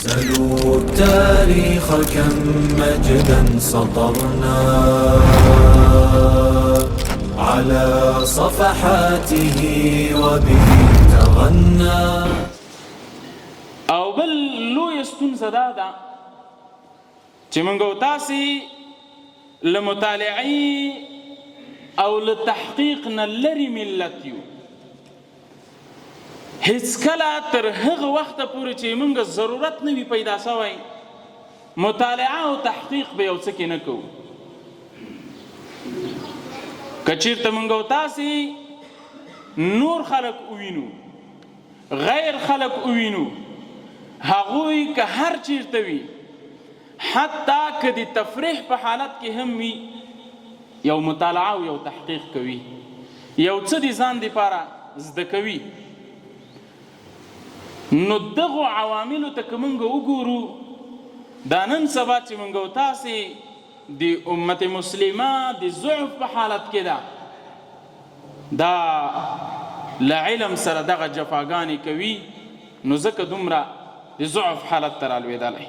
سلوا التاريخ كم مجدا سطرنا على صفحاته وبه تغنى. او بل لوی ستونزه دا ده چې موږ او تاسې له مطالعې او له تحقیق نه لرې ملت یو. هیڅکله تر هغه وخته پورې چې موږ ضرورت نه وي پیدا شوی مطالعه او تحقیق به یو څه کې نه کوو. که چېرته موږ او تاسې نور خلک ووینو، غیر خلک ووینو، هغوی که هر چیرته وي، حتی که د تفریح په حالت کې هم وي، یو مطالعه او یو تحقیق کوي، یو څه د ځان دپاره زده کوي. نو دغو عواملو ته که موږ وګورو، دا نن سبا چې موږ او تاسې د امت مسلمه د ضعف په حالت کې ده، دا له علم سره دغه جفاګانې کوي، نو ځکه دومره د ضعف حالت ته رالوېدلی.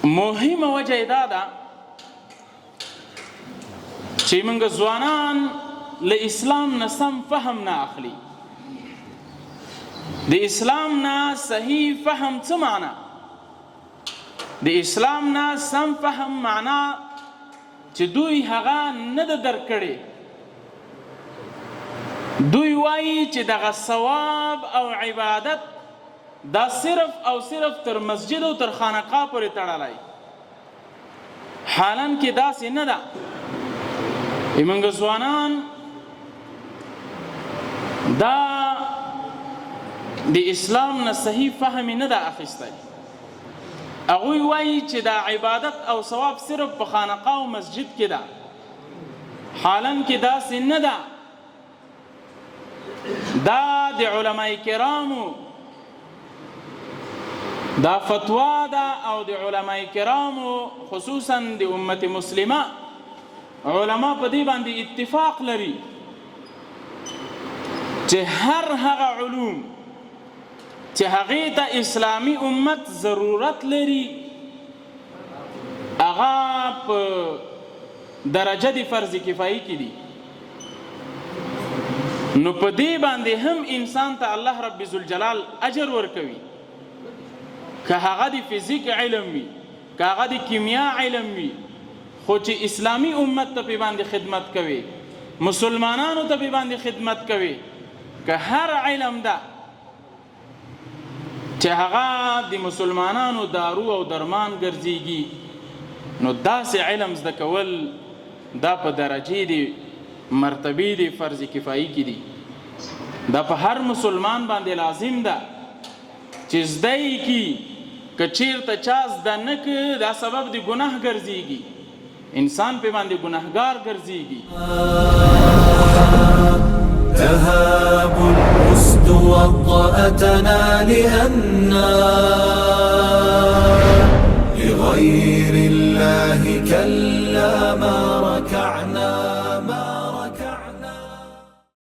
مهمه وجه یې دا ده چې موږ ځوانان له اسلام نه سم فهم نه اخلي. د اسلام نه صحیح فهم څه معنا؟ د اسلام نه سم فهم معنا چې دوی هغه نه ده درک کړې. دوی وایي چې دغه ثواب او عبادت دا صرف او صرف تر مسجد او تر خانقاه پورې تړلی، حالاً کې داسې نه ده. موږ ځوانان دا د اسلام نه صحیح فهم نه ده اخیستی. هغوی وایي چې دا عبادت او ثواب صرف په خانقاه او مسجد کې ده، حالاً کې داسې نه ده. دا د علماء کرامو دا فتوا ده، او د علماء کرامو خصوصا د امت مسلمه علما په دې باندې اتفاق لري چې هر هغه علوم چې هغې ته اسلامي امت ضرورت لري، هغه په درجه د فرض کفایي کې دي. نو په دې باندې هم انسان ته الله رب ذوالجلال اجر ورکوي. که هغه د فزیک علم وي، که هغه د کیمیا علم وي، خو چې اسلامي امت ته پې باندې خدمت کوي، مسلمانانو ته پې باندې خدمت کوي، که هر علم ده چې هغه د مسلمانانو دارو او درمان ګرځېږي، نو داسې علم زده کول دا په درجې د مرتبې د فرض کفایي کې دي. دا په هر مسلمان باندې لازم ده چې زده یې کي. که چیرته چا زده نه کړي، دا سبب د ګناه ګرځېږي، انسان پې باندې ګناهګار ګرځېږي. تهاب الأسد وطأتنا لأننا لغير الله